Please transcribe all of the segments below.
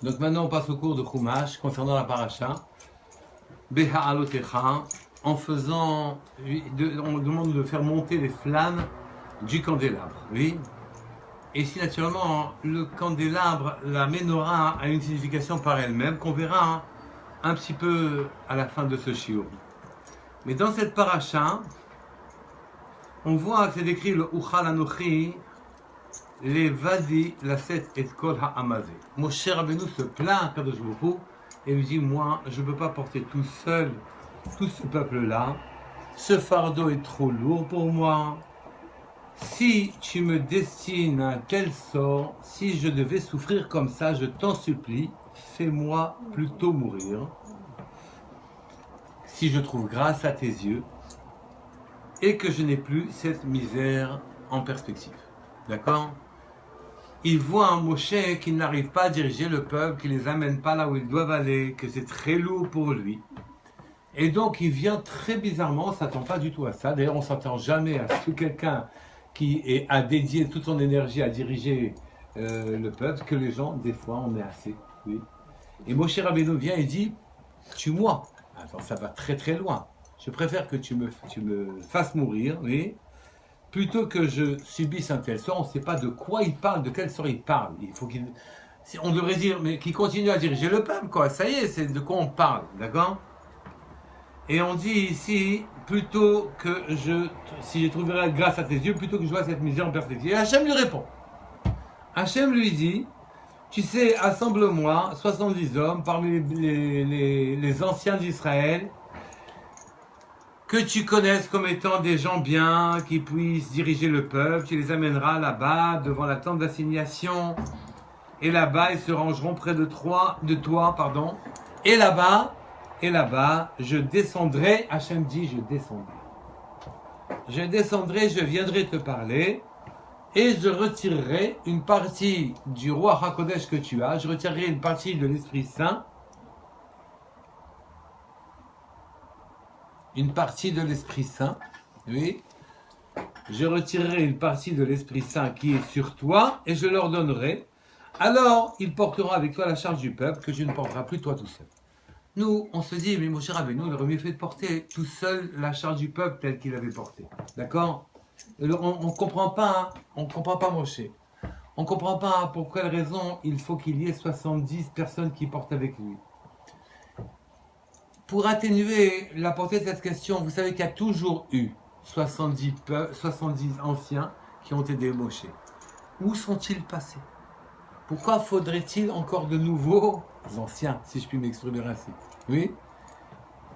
Donc maintenant on passe au cours de Chumash concernant la paracha. Beha'alotecha, on demande de faire monter les flammes du candélabre. Oui. Et si naturellement le candélabre, la menorah a une signification par elle-même qu'on verra un petit peu à la fin de ce shiur. Mais dans cette paracha, on voit que c'est décrit le Uchal Anochi, les Vadi, la Set et Kol Ha'amazé. Moshe Rabbeinu se plaint à Kadosh Baruch Hu et lui dit, moi, je ne peux pas porter tout seul tout ce peuple-là. Ce fardeau est trop lourd pour moi. Si tu me destines un tel sort, si je devais souffrir comme ça, je t'en supplie, fais-moi plutôt mourir. Si je trouve grâce à tes yeux et que je n'ai plus cette misère en perspective. D'accord ? Il voit un Moshe qui n'arrive pas à diriger le peuple, qui ne les amène pas là où ils doivent aller, que c'est très lourd pour lui. Et donc il vient très bizarrement, on ne s'attend pas du tout à ça. D'ailleurs on ne s'attend jamais à ce que quelqu'un qui a dédié toute son énergie à diriger le peuple, que les gens, des fois, on est assez. Oui. Et Moshe Rabbeinu vient et dit, tue-moi. Attends, ça va très très loin. Je préfère que tu me fasses mourir, oui, plutôt que je subisse un tel sort. On ne sait pas de quoi il parle, de quel sort il parle. Il faut qu'il... On devrait dire, mais qu'il continue à diriger le peuple, quoi. Ça y est, c'est de quoi on parle, d'accord ? Et on dit ici, plutôt que si je trouverai grâce à tes yeux, plutôt que je vois cette misère en perspective. Et Hachem lui répond. Hachem lui dit, tu sais, assemble-moi 70 hommes parmi les anciens d'Israël, que tu connaisses comme étant des gens bien, qui puissent diriger le peuple. Tu les amèneras là-bas, devant la tente d'assignation. Et là-bas, ils se rangeront près de toi. Et là-bas, je descendrai. Hachem dit, je descendrai. Je descendrai, je viendrai te parler. Et je retirerai une partie du roi HaKodesh que tu as. Je retirerai une partie de l'Esprit Saint. Une partie de l'Esprit Saint, oui. Je retirerai une partie de l'Esprit Saint qui est sur toi et je leur donnerai. Alors, ils porteront avec toi la charge du peuple que tu ne porteras plus toi tout seul. Nous, on se dit, mais Moshe Rabbeinu, il aurait mieux fait de porter tout seul la charge du peuple telle qu'il avait porté. D'accord ? On ne comprend pas, on ne comprend pas Moshe. On ne comprend pas pour quelle raison il faut qu'il y ait 70 personnes qui portent avec lui. Pour atténuer la portée de cette question, vous savez qu'il y a toujours eu 70 anciens qui ont aidé Moshe. Où sont-ils passés ? Pourquoi faudrait-il encore de nouveaux anciens, si je puis m'exprimer ainsi ? Oui ?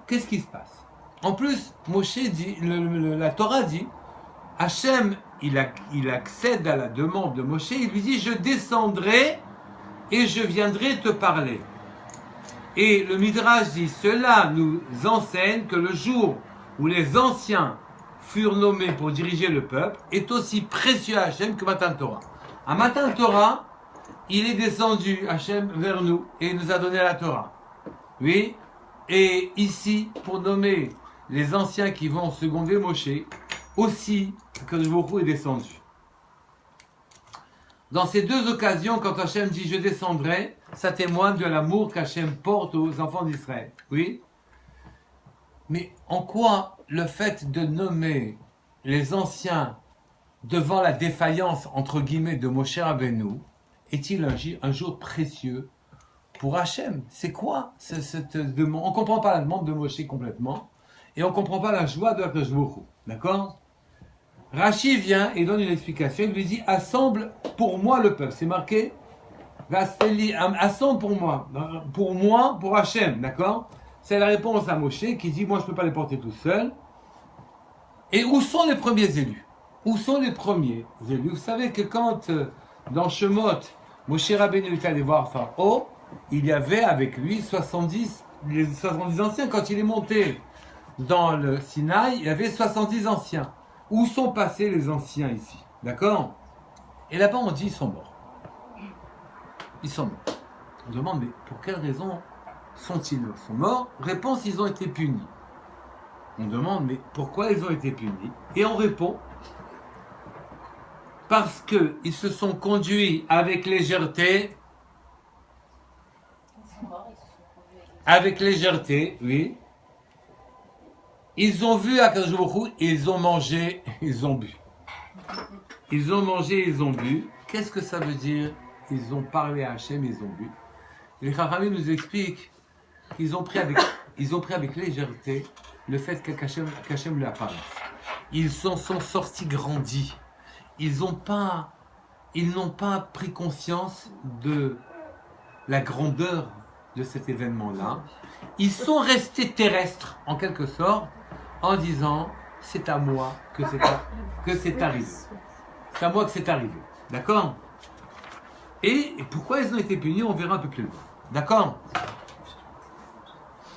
Qu'est-ce qui se passe ? En plus, Moshe dit, la Torah dit, Hachem, il accède à la demande de Moshe, il lui dit, je descendrai et je viendrai te parler. Et le Midrash dit, cela nous enseigne que le jour où les anciens furent nommés pour diriger le peuple est aussi précieux à Hachem que Matan Torah. À Matan Torah, il est descendu, Hachem, vers nous et il nous a donné la Torah. Oui, et ici, pour nommer les anciens qui vont seconder Moshe, aussi que le Baruch Hu est descendu. Dans ces deux occasions, quand Hachem dit « je descendrai », ça témoigne de l'amour qu'Hachem porte aux enfants d'Israël. Oui. Mais en quoi le fait de nommer les anciens devant la défaillance, entre guillemets, de Moshe Rabbeinu, est-il un jour précieux pour Hachem? C'est quoi cette demande? On ne comprend pas la demande de Moshe complètement, et on ne comprend pas la joie de Akadosh Baruch Hu. D'accord? Rashi vient et donne une explication, il lui dit « assemble pour moi le peuple ». C'est marqué « assemble pour moi, pour Hachem ». D'accord? C'est la réponse à Moshe qui dit « moi je ne peux pas les porter tout seul ». Et où sont les premiers élus? Où sont les premiers élus? Vous savez que quand dans Shemot, Moshe Rabbeinu est allé voir Pharaon, il y avait avec lui 70 anciens. Quand il est monté dans le Sinaï, il y avait 70 anciens. Où sont passés les anciens ici? D'accord? Et là-bas, on dit ils sont morts. Ils sont morts. On demande, mais pour quelle raison sont-ils morts? Réponse, ils ont été punis. On demande, mais pourquoi ils ont été punis? Et on répond, parce qu'ils se sont conduits avec légèreté avec légèreté, oui. Ils ont vu Akadosh Baruch Hu, ils ont mangé, ils ont bu. Ils ont mangé, ils ont bu. Qu'est-ce que ça veut dire? Ils ont parlé à Hachem, ils ont bu. Les Chachamim nous expliquent qu'ils ont pris avec légèreté le fait qu'Hachem lui apparaisse. Ils sont sortis grandis. Ils n'ont pas pris conscience de la grandeur de cet événement-là. Ils sont restés terrestres, en quelque sorte, en disant « c'est à moi que c'est arrivé ». C'est à moi que c'est arrivé. D'accord? Et pourquoi ils ont été punis, on verra un peu plus loin. D'accord?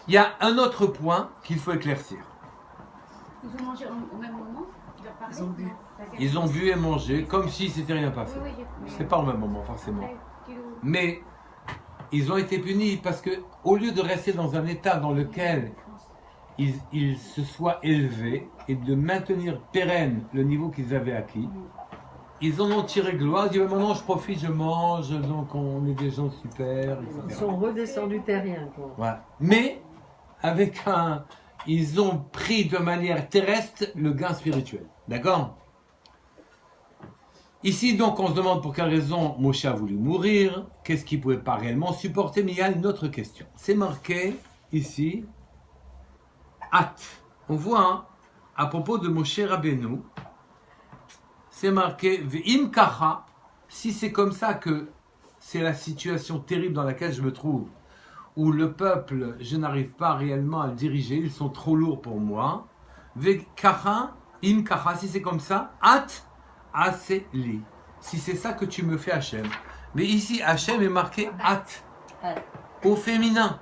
Il y a un autre point qu'il faut éclaircir. Ils ont mangé au même moment? Ils ont bu et mangé comme si c'était rien passé. C'est pas au même moment forcément. Mais ils ont été punis parce que au lieu de rester dans un état dans lequel ils se soient élevés et de maintenir pérenne le niveau qu'ils avaient acquis, ils en ont tiré gloire. Ils disent maintenant je profite, je mange, donc on est des gens super, etc. Ils sont redescendus terriens, quoi. Voilà. Mais ils ont pris de manière terrestre le gain spirituel. D'accord? Ici, donc, on se demande pour quelle raison Moshe a voulu mourir, qu'est-ce qu'il ne pouvait pas réellement supporter, mais il y a une autre question. C'est marqué ici, At. On voit, hein, à propos de Moshe Rabbeinu, c'est marqué Ve'im kacha, si c'est comme ça que c'est la situation terrible dans laquelle je me trouve, où le peuple, je n'arrive pas réellement à le diriger, ils sont trop lourds pour moi. Ve'kacha, im kacha, si c'est comme ça, at aseli. Si c'est ça que tu me fais Hachem. Mais ici, Hachem est marqué at, au féminin.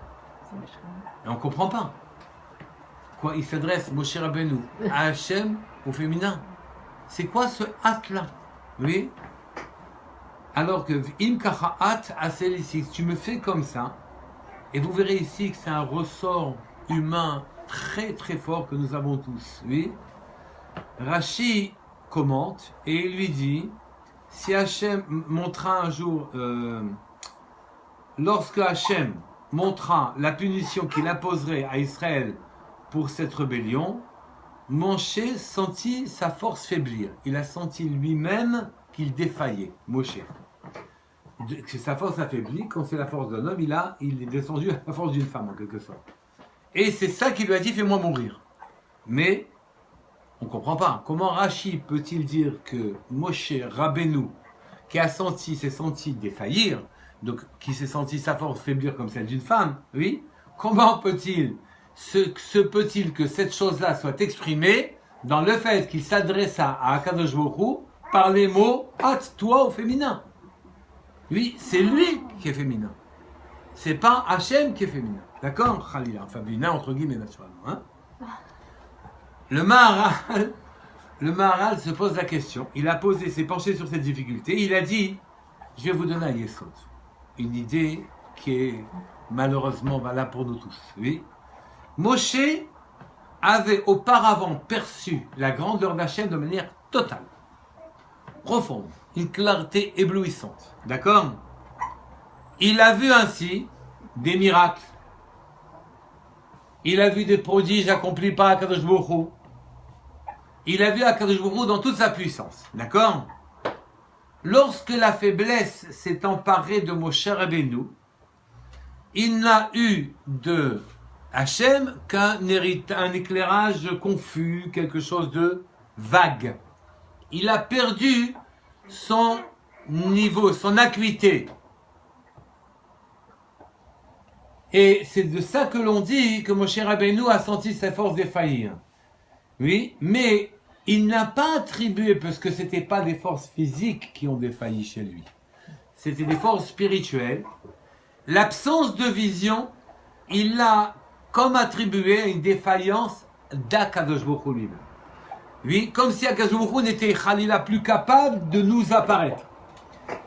Et on ne comprend pas. Quoi, il s'adresse, Moshe Rabbeinu, à Hachem au féminin. C'est quoi ce at-là? Oui. Alors que im kacha at aseli, si tu me fais comme ça, et vous verrez ici que c'est un ressort humain très très fort que nous avons tous. Oui. Rashi commente et il lui dit, si Hachem montra un jour, lorsque Hachem montra la punition qu'il imposerait à Israël pour cette rébellion, Moshe sentit sa force faiblir. Il a senti lui-même qu'il défaillait, Moshe. Que sa force affaiblit, quand c'est la force d'un homme, il est descendu à la force d'une femme en quelque sorte. Et c'est ça qui lui a dit, fais-moi mourir. Mais on ne comprend pas. Comment Rashi peut-il dire que Moshe Rabbeinu, qui s'est senti défaillir, donc qui s'est senti sa force faiblir comme celle d'une femme, oui, comment se peut-il que cette chose-là soit exprimée dans le fait qu'il s'adressa à Akadosh Baruch Hu par les mots « At » toi au féminin. Oui, c'est lui qui est féminin. C'est pas Hachem qui est féminin. D'accord? Khalila, enfin féminin entre guillemets naturellement. Hein? Le Maharal se pose la question. Il s'est penché sur cette difficulté. Il a dit, je vais vous donner un yesod. Une idée qui est malheureusement valable pour nous tous. Oui. Moshe avait auparavant perçu la grandeur d'Hachem de manière totale, profonde, une clarté éblouissante. D'accord? Il a vu ainsi des miracles. Il a vu des prodiges accomplis par Akadosh Baruch Hu. Il a vu Akadosh Baruch Hu dans toute sa puissance. D'accord? Lorsque la faiblesse s'est emparée de Moshe Rabbeinu, il n'a eu de Hachem qu'un éclairage confus, quelque chose de vague. Il a perdu son niveau, son acuité. Et c'est de ça que l'on dit que Moshe Rabbeinu a senti sa force défaillir. Oui, mais il n'a pas attribué, parce que ce n'était pas des forces physiques qui ont défailli chez lui. C'était des forces spirituelles. L'absence de vision, il l'a comme attribué à une défaillance d'Akadosh Baruch Hu lui-même. Oui, comme si Akadosh Baruch Hu n'était Khalila plus capable de nous apparaître.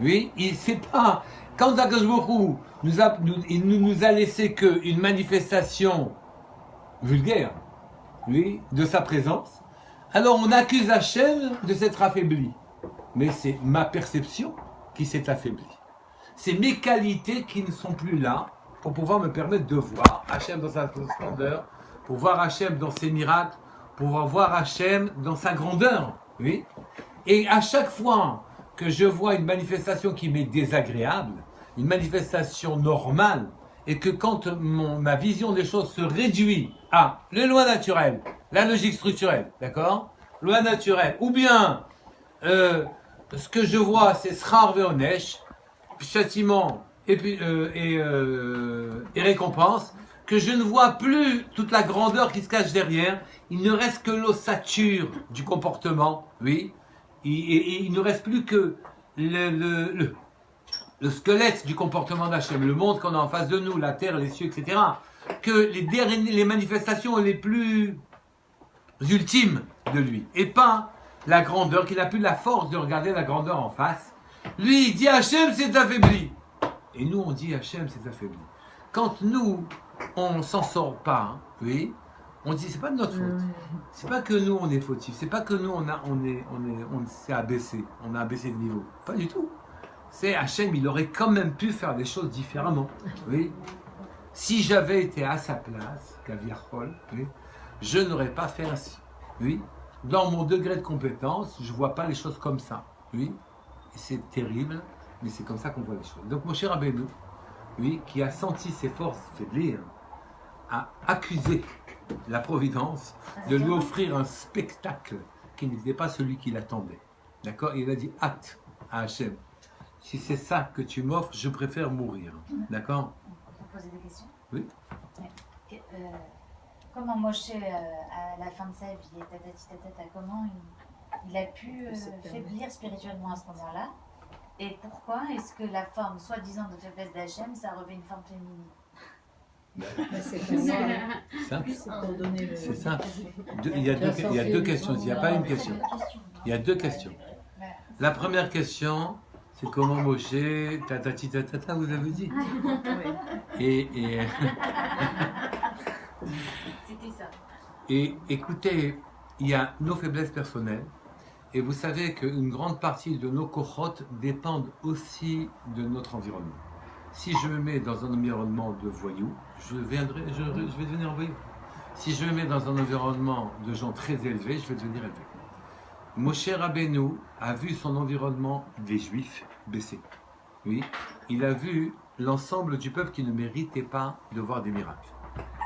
Oui, il sait pas. Quand Akadosh Baruch Hu il ne nous a laissé qu'une manifestation vulgaire, oui, de sa présence, alors on accuse Hachem de s'être affaibli. Mais c'est ma perception qui s'est affaiblie. C'est mes qualités qui ne sont plus là. pour pouvoir me permettre de voir Hachem dans sa splendeur, pour voir Hachem dans ses miracles, pour voir Hachem dans sa grandeur. Oui. Et à chaque fois que je vois une manifestation qui m'est désagréable, une manifestation normale, et que quand ma vision des choses se réduit à les lois naturelles, la logique structurelle, d'accord? Loi naturelle, ou bien ce que je vois c'est Schar Veonesh, châtiment et récompense, que je ne vois plus toute la grandeur qui se cache derrière, il ne reste que l'ossature du comportement, oui, et il ne reste plus que le squelette du comportement d'Hachem, le monde qu'on a en face de nous, la terre, les cieux, etc., que les manifestations les plus ultimes de lui, et pas la grandeur, qu'il n'a plus la force de regarder la grandeur en face. Lui, il dit Hachem s'est affaibli. Et nous, on dit Hachem s'est affaibli. Quand nous, on s'en sort pas, hein, oui, on dit c'est pas de notre faute. C'est pas que nous, on est fautifs. C'est pas que nous, on s'est abaissé. On a abaissé de niveau. Pas du tout. C'est Hachem, il aurait quand même pu faire les choses différemment. Oui. Si j'avais été à sa place, Kaviarhol, oui, je n'aurais pas fait ainsi. Oui. Dans mon degré de compétence, je ne vois pas les choses comme ça. Oui. Et c'est terrible, mais c'est comme ça qu'on voit les choses. Donc mon cher Rabbeinu, oui, qui a senti ses forces faiblir, a accusé la Providence de lui offrir un spectacle qui n'était pas celui qu'il attendait. D'accord? Il a dit hâte à Hachem. Si c'est ça que tu m'offres, je préfère mourir. D'accord? On peut poser des questions? Oui. Comment Moshe, à la fin de sa vie, comment il a pu faiblir spirituellement à ce moment-là? Et pourquoi est-ce que la forme soi-disant de faiblesse d'Hachem, ça revêt une forme féminine? C'est pour donner le... C'est ça. Il y a deux questions. Il n'y a pas une question. Il y a deux questions. La première question, c'est comment Moshe, tatata, vous avez dit. Et C'était ça. Et écoutez, il y a nos faiblesses personnelles. Et vous savez qu'une grande partie de nos cohortes dépendent aussi de notre environnement. Si je me mets dans un environnement de voyous, je vais devenir voyou. Si je me mets dans un environnement de gens très élevés, je vais devenir élevé. Moshe Rabbeinu a vu son environnement des Juifs baisser. Oui, il a vu l'ensemble du peuple qui ne méritait pas de voir des miracles.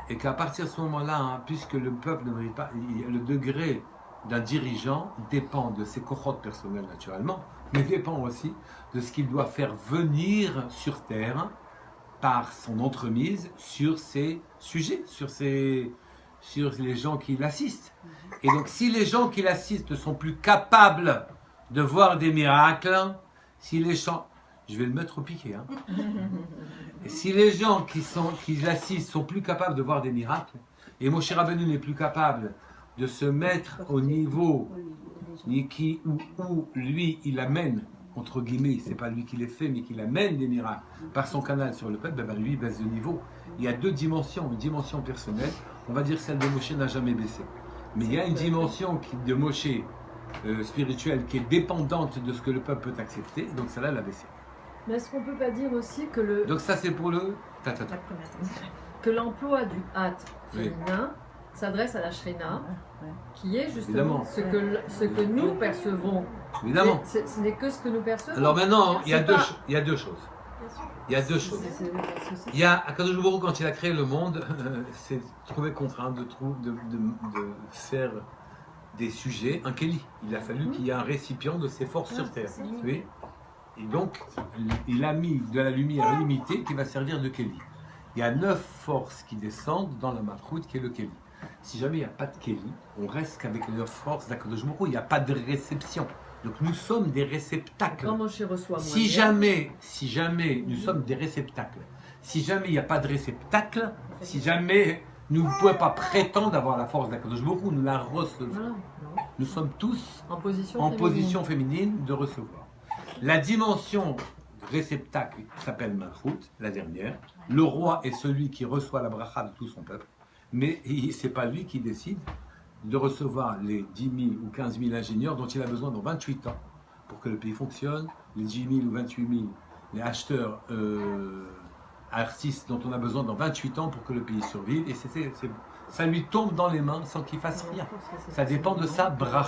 Et qu'à partir de ce moment-là, hein, puisque le peuple ne mérite pas, le degré d'un dirigeant dépend de ses cohortes personnelles naturellement, mais dépend aussi de ce qu'il doit faire venir sur terre par son entremise sur ses sujets, sur les gens qui l'assistent. Et donc si les gens qui l'assistent ne sont plus capables de voir des miracles, si les gens... Je vais le mettre au piquet. Hein. Et si les gens qui l'assistent sont plus capables de voir des miracles, et Moshe Rabbeinu n'est plus capable de se mettre au niveau où lui, il amène, entre guillemets, c'est pas lui qui les fait, mais qu'il amène des miracles par son canal sur le peuple, lui, il baisse de niveau. Il y a deux dimensions, une dimension personnelle, on va dire celle de Moshe n'a jamais baissé. Mais il y a une dimension de Moshe spirituelle qui est dépendante de ce que le peuple peut accepter, donc celle-là, elle a baissé. Mais est-ce qu'on peut pas dire aussi que le... Donc ça, c'est pour le... que l'emploi du hâte féminin s'adresse à la Shrina, qui est justement ce que nous percevons. Évidemment. Ce n'est que ce que nous percevons. Alors maintenant, il y a deux choses. Il y a deux choses. Il y a Akadosh Baruch Hu, quand il a créé le monde, s'est trouvé contraint de faire des sujets un Kéli. Il a fallu qu'il y ait un récipient de ses forces sur terre. Oui. Et donc, il a mis de la lumière limitée qui va servir de Kéli. Il y a 9 forces qui descendent dans la Malchut qui est le Kéli. Si jamais il n'y a pas de Kéli, on reste qu'avec les 9 forces d'Akadosh Baruch Hu, il n'y a pas de réception. Donc nous sommes des réceptacles. Si jamais nous sommes des réceptacles, si jamais il n'y a pas de réceptacle, si jamais nous ne pouvons pas prétendre avoir la force d'Akadosh Baruch Hu, nous la recevons. Nous sommes tous en position féminine de recevoir. La dimension réceptacle s'appelle Malchut, la dernière. Le roi est celui qui reçoit la bracha de tout son peuple, mais ce n'est pas lui qui décide de recevoir les 10 000 ou 15 000 ingénieurs dont il a besoin dans 28 ans pour que le pays fonctionne, les 10 000 ou 28 000, les acheteurs Artis dont on a besoin dans 28 ans pour que le pays survive, et ça lui tombe dans les mains sans qu'il fasse rien. Ça dépend de sa bracha.